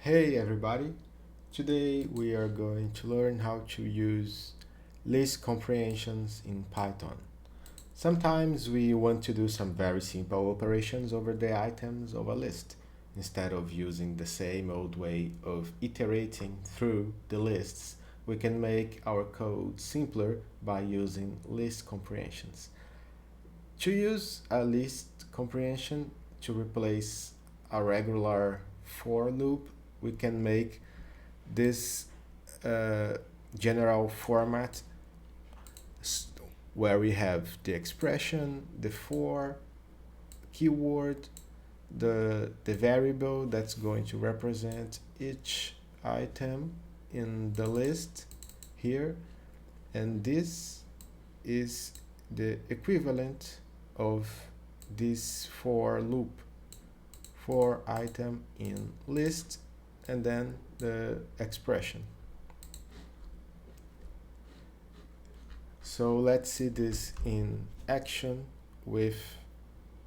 Hey everybody! Today we are going to learn how to use list comprehensions in Python. Sometimes we want to do some very simple operations over the items of a list instead of using the same old way of iterating through the lists. We can make our code simpler by using list comprehensions. To use a list comprehension to replace a regular for loop, we can make this uh, general format where we have the expression, the for, keyword, the variable that's going to represent each item in the list here, and this is the equivalent of this for loop, for item in list, and then the expression. So let's see this in action with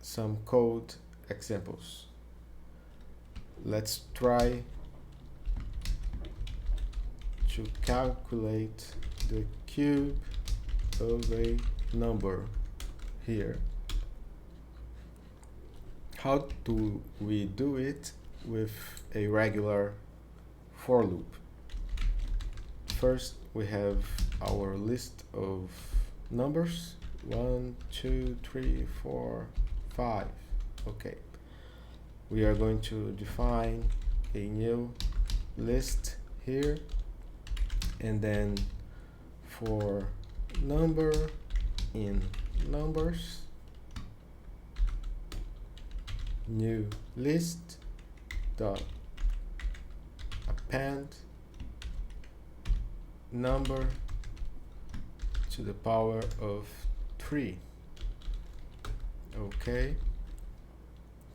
some code examples. Let's try to calculate the cube of a number here. How do we do it with a regular for loop? First, we have our list of numbers 1, 2, 3, 4, 5. Okay, we are going to define a new list here, and then for number in numbers, new list dot append number to the power of 3. Okay,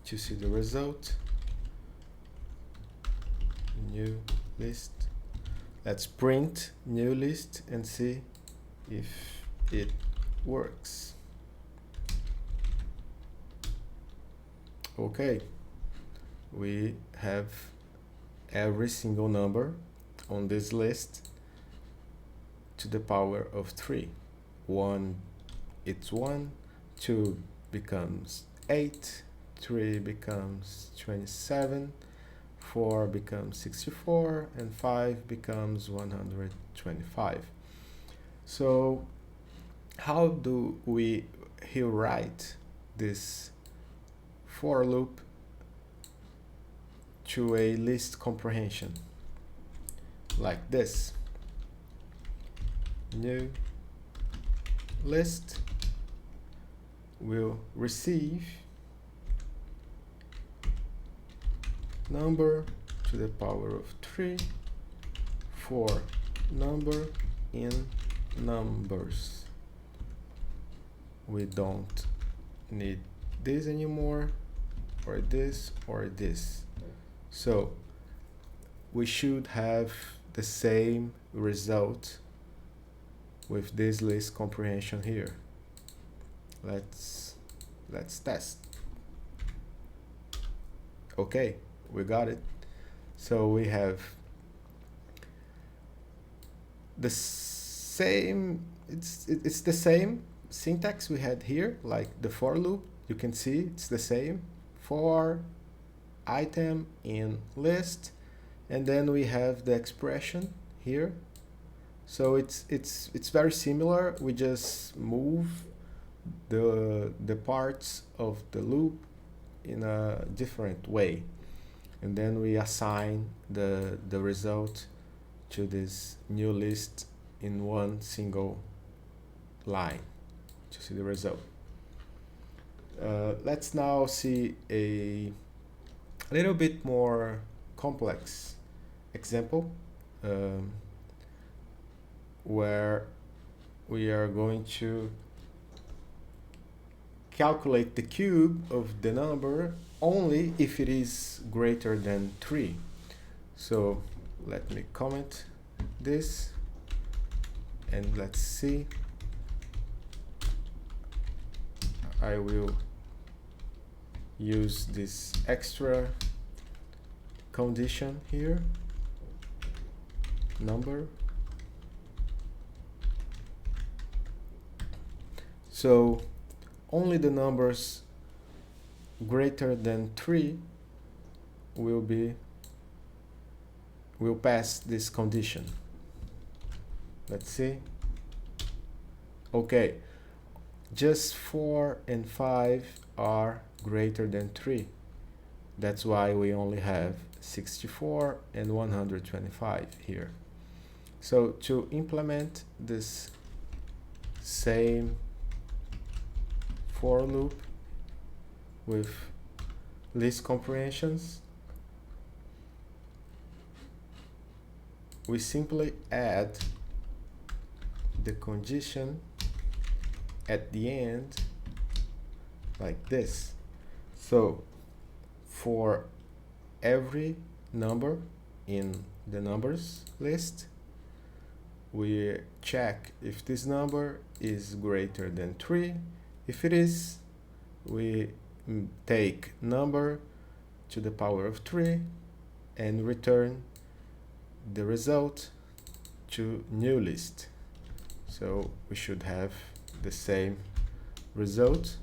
to see the result, new list. Let's print new list and see if it works. Okay, we have every single number on this list to the power of 3. 1, it's 1, 2 becomes 8, 3 becomes 27, 4 becomes 64, and 5 becomes 125. So how do we rewrite this for loop to a list comprehension? Like this. New list will receive number to the power of 3 for number in numbers. We don't need this anymore, or this, or this. So we should have the same result with this list comprehension here. Let's test. Okay, we got it. So we have the same, it's the same syntax we had here, like the for loop. You can see it's the same, for item in list, and then we have the expression here. So it's very similar. We just move the parts of the loop in a different way, and then we assign the result to this new list in one single line to see the result. Let's now see a little bit more complex example where we are going to calculate the cube of the number only if it is greater than 3. So let me comment this and let's see. I will use this extra condition here, number. So only the numbers greater than 3 will pass this condition. Let's see. Okay, just 4 and 5 are greater than 3. That's why we only have 64 and 125 here. So to implement this same for loop with list comprehensions, we simply add the condition at the end like this. So for every number in the numbers list, we check if this number is greater than 3. If it is, we take number to the power of 3 and return the result to new list. So we should have the same result.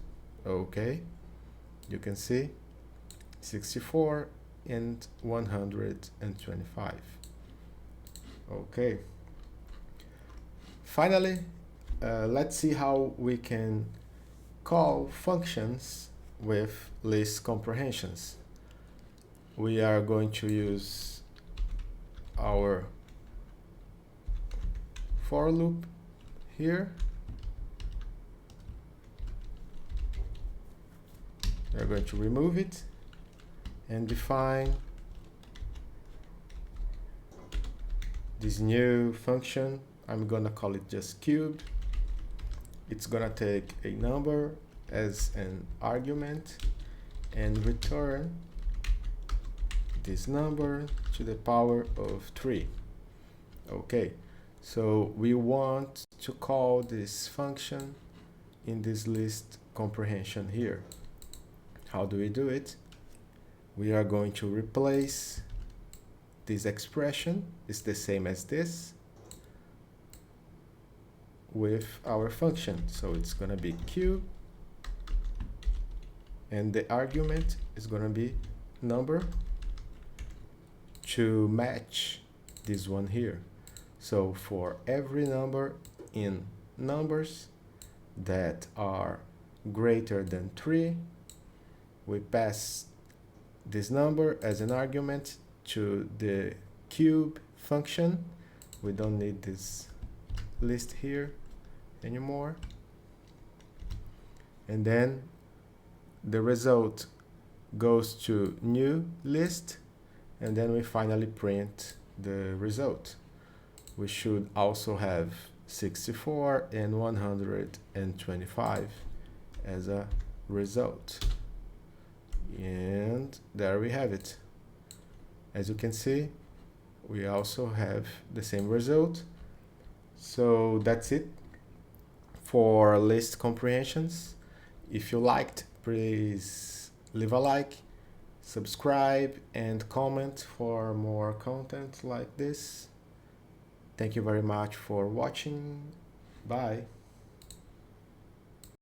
Okay, you can see 64 and 125. Okay, finally, let's see how we can call functions with list comprehensions. We are going to use our for loop here. We're going to remove it and define this new function. I'm gonna call it just cube. It's gonna take a number as an argument and return this number to the power of 3. Okay, so we want to call this function in this list comprehension here. How do we do it? We are going to replace this expression, it's the same as this, with our function. So it's going to be cube, and the argument is going to be number to match this one here. So for every number in numbers that are greater than 3, we pass this number as an argument to the cube function. We don't need this list here anymore. And then the result goes to new list, and then we finally print the result. We should also have 64 and 125 as a result. And there we have it. As you can see, we also have the same result. So that's it for list comprehensions. If you liked, please leave a like, subscribe, and comment for more content like this. Thank you very much for watching. Bye.